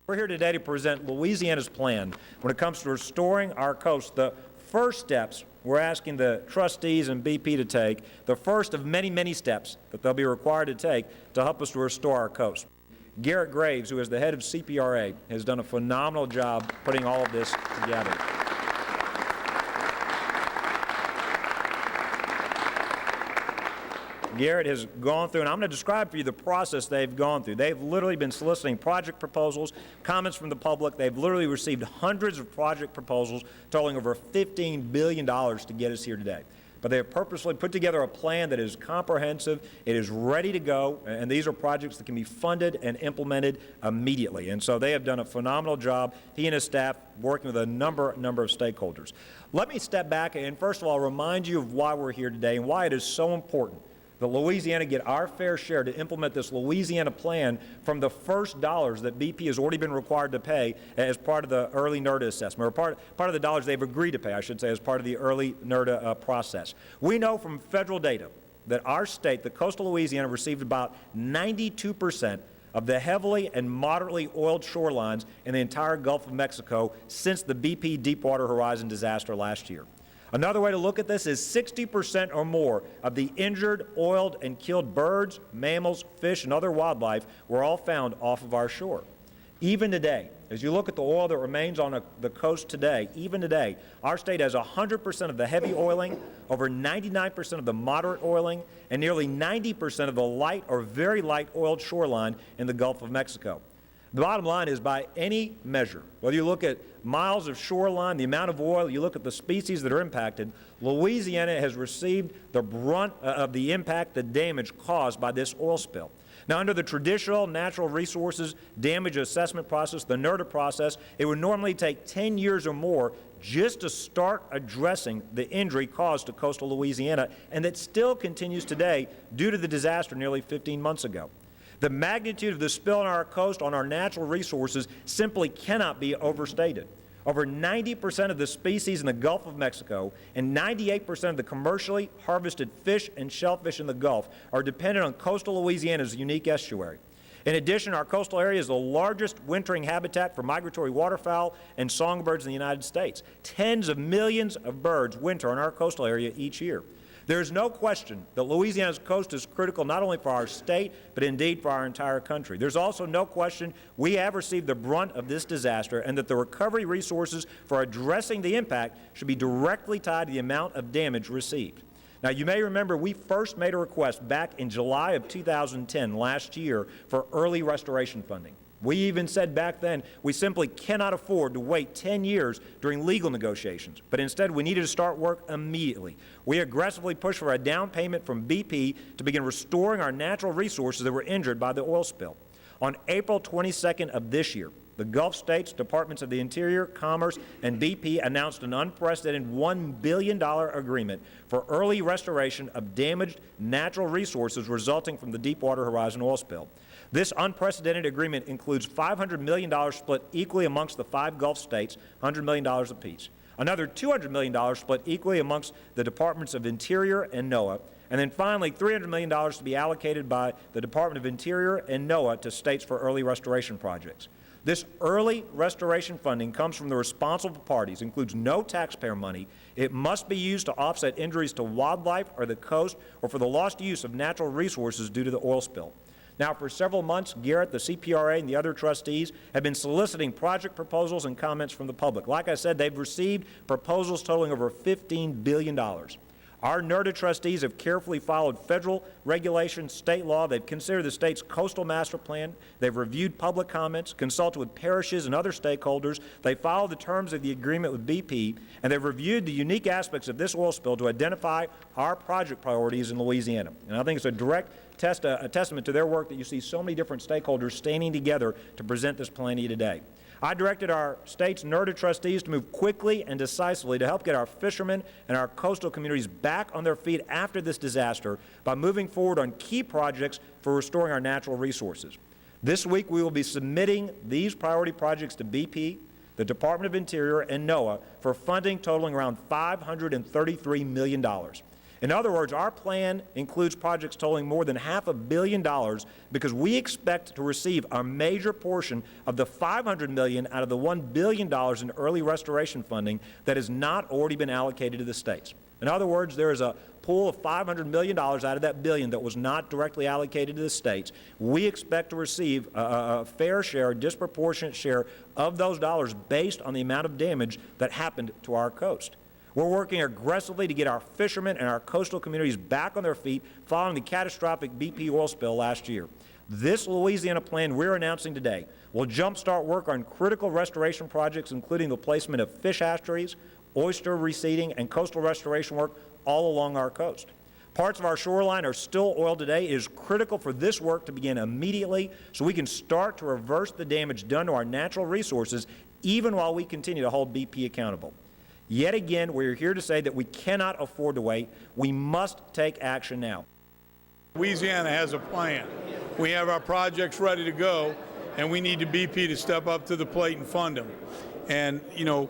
We're here today to present Louisiana's plan when it comes to restoring our coast. The first steps we're asking the trustees and BP to take, the first of many, many steps that they'll be required to take to help us to restore our coast. Garrett Graves, who is the head of CPRA, has done a phenomenal job putting all of this together. Garrett has gone through, and I'm going to describe for you the process they've gone through. They've literally been soliciting project proposals, comments from the public. They've literally received hundreds of project proposals totaling over $15 billion to get us here today. But they have purposely put together a plan that is comprehensive, it is ready to go, and these are projects that can be funded and implemented immediately. And so they have done a phenomenal job, he and his staff, working with a number of stakeholders. Let me step back and first of all remind you of why we're here today and why it is so important that Louisiana get our fair share to implement this Louisiana Plan from the first dollars that BP has already been required to pay as part of the early NERDA assessment, or part of the dollars they've agreed to pay, I should say, as part of the early NERDA process. We know from federal data that our state, the coastal Louisiana, received about 92% of the heavily and moderately oiled shorelines in the entire Gulf of Mexico since the BP Deepwater Horizon disaster last year. Another way to look at this is 60% or more of the injured, oiled, and killed birds, mammals, fish, and other wildlife were all found off of our shore. Even today, as you look at the oil that remains on the coast today, even today, our state has 100% of the heavy oiling, over 99% of the moderate oiling, and nearly 90% of the light or very light oiled shoreline in the Gulf of Mexico. The bottom line is, by any measure, whether you look at miles of shoreline, the amount of oil, you look at the species that are impacted, Louisiana has received the brunt of the impact, the damage caused by this oil spill. Now, under the traditional natural resources damage assessment process, the NERDA process, it would normally take 10 years or more just to start addressing the injury caused to coastal Louisiana, and that still continues today due to the disaster nearly 15 months ago. The magnitude of the spill on our coast, on our natural resources, simply cannot be overstated. Over 90% of the species in the Gulf of Mexico and 98% of the commercially harvested fish and shellfish in the Gulf are dependent on coastal Louisiana's unique estuary. In addition, our coastal area is the largest wintering habitat for migratory waterfowl and songbirds in the United States. Tens of millions of birds winter on our coastal area each year. There is no question that Louisiana's coast is critical not only for our state, but indeed for our entire country. There's also no question we have received the brunt of this disaster, and that the recovery resources for addressing the impact should be directly tied to the amount of damage received. Now, you may remember we first made a request back in July of 2010, last year, for early restoration funding. We even said back then we simply cannot afford to wait 10 years during legal negotiations, but instead we needed to start work immediately. We aggressively pushed for a down payment from BP to begin restoring our natural resources that were injured by the oil spill. On April 22nd of this year, the Gulf States Departments of the Interior, Commerce, and BP announced an unprecedented $1 billion agreement for early restoration of damaged natural resources resulting from the Deepwater Horizon oil spill. This unprecedented agreement includes $500 million split equally amongst the 5 Gulf states, $100 million apiece. Another $200 million split equally amongst the Departments of Interior and NOAA. And then finally, $300 million to be allocated by the Department of Interior and NOAA to states for early restoration projects. This early restoration funding comes from the responsible parties, includes no taxpayer money. It must be used to offset injuries to wildlife or the coast, or for the lost use of natural resources due to the oil spill. Now, for several months, Garrett, the CPRA, and the other trustees have been soliciting project proposals and comments from the public. Like I said, they've received proposals totaling over $15 billion. Our NERDA trustees have carefully followed federal regulations, state law. They've considered the state's coastal master plan. They've reviewed public comments, consulted with parishes and other stakeholders. They followed the terms of the agreement with BP, and they've reviewed the unique aspects of this oil spill to identify our project priorities in Louisiana. And I think it's a direct testament to their work that you see so many different stakeholders standing together to present this plan to you today. I directed our state's NERDA trustees to move quickly and decisively to help get our fishermen and our coastal communities back on their feet after this disaster by moving forward on key projects for restoring our natural resources. This week we will be submitting these priority projects to BP, the Department of Interior, and NOAA for funding totaling around $533 million. In other words, our plan includes projects totaling more than $500 million because we expect to receive a major portion of the $500 million out of the $1 billion in early restoration funding that has not already been allocated to the states. In other words, there is a pool of $500 million out of that billion that was not directly allocated to the states. We expect to receive a fair share, a disproportionate share of those dollars based on the amount of damage that happened to our coast. We're working aggressively to get our fishermen and our coastal communities back on their feet following the catastrophic BP oil spill last year. This Louisiana plan we're announcing today will jumpstart work on critical restoration projects, including the placement of fish hatcheries, oyster reseeding, and coastal restoration work all along our coast. Parts of our shoreline are still oiled today. It is critical for this work to begin immediately so we can start to reverse the damage done to our natural resources even while we continue to hold BP accountable. Yet again, we're here to say that we cannot afford to wait. We must take action now. Louisiana has a plan. We have our projects ready to go, and we need the BP to step up to the plate and fund them. And, you know,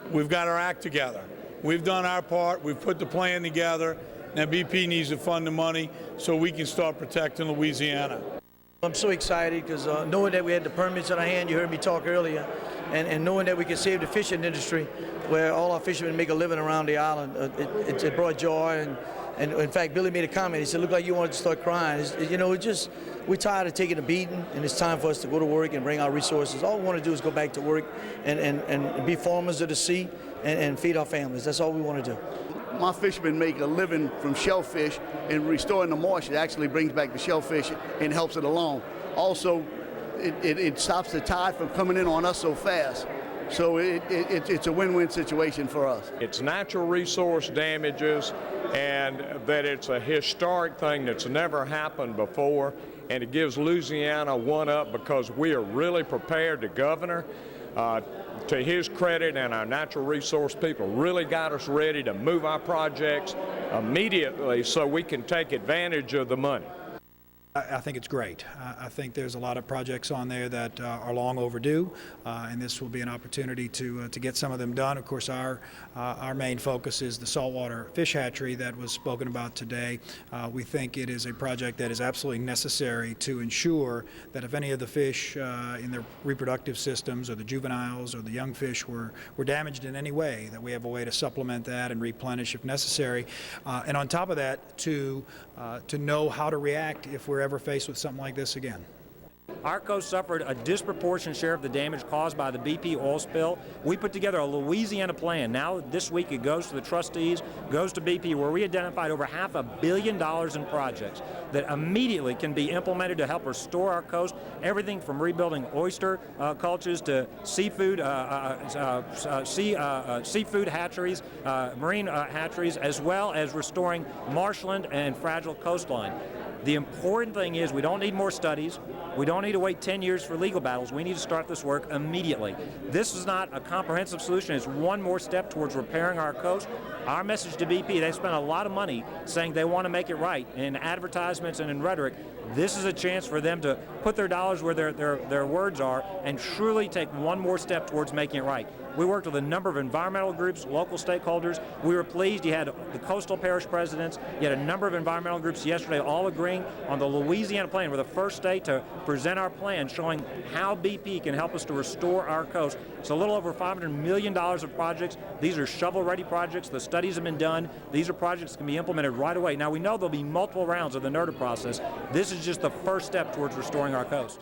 we've got our act together. We've done our part. We've put the plan together. Now BP needs to fund the money so we can start protecting Louisiana. I'm so excited because knowing that we had the permits in our hand, you heard me talk earlier, and knowing that we can save the fishing industry, where all our fishermen make a living around the island, it brought joy. And in fact, Billy made a comment. He said, "Looked like you wanted to start crying." You know, we're tired of taking a beating, and it's time for us to go to work and bring our resources. All we want to do is go back to work and be farmers of the sea and feed our families. That's all we want to do. My fishermen make a living from shellfish, and restoring the moisture actually brings back the shellfish and helps it along. Also, it stops the tide from coming in on us so fast. So it's a win-win situation for us. It's natural resource damages, and that it's a historic thing that's never happened before, and it gives Louisiana one up because we are really prepared. The governor, to his credit, and our natural resource people really got us ready to move our projects immediately so we can take advantage of the money. I think it's great. I think there's a lot of projects on there that are long overdue, and this will be an opportunity to get some of them done. Of course, our main focus is the saltwater fish hatchery that was spoken about today. We think it is a project that is absolutely necessary to ensure that if any of the fish in their reproductive systems, or the juveniles or the young fish were damaged in any way, that we have a way to supplement that and replenish if necessary. And on top of that, to know how to react if we're ever faced with something like this again. Our coast suffered a disproportionate share of the damage caused by the BP oil spill. We put together a Louisiana plan. Now this week it goes to the trustees, goes to BP, where we identified over $500 million in projects that immediately can be implemented to help restore our coast. Everything from rebuilding oyster cultures to seafood hatcheries, marine hatcheries, as well as restoring marshland and fragile coastline. The important thing is we don't need more studies. We don't need to wait 10 years for legal battles. We need to start this work immediately. This is not a comprehensive solution. It's one more step towards repairing our coast. Our message to BP, they spent a lot of money saying they want to make it right in advertisements and in rhetoric. This is a chance for them to put their dollars where their words are and truly take one more step towards making it right. We worked with a number of environmental groups, local stakeholders. We were pleased. You had the coastal parish presidents. You had a number of environmental groups yesterday all agreeing on the Louisiana Plan. We're the first state to present our plan showing how BP can help us to restore our coast. It's a little over $500 million of projects. These are shovel-ready projects. The studies have been done. These are projects that can be implemented right away. Now, we know there'll be multiple rounds of the NERDA process. This is just the first step towards restoring our coast.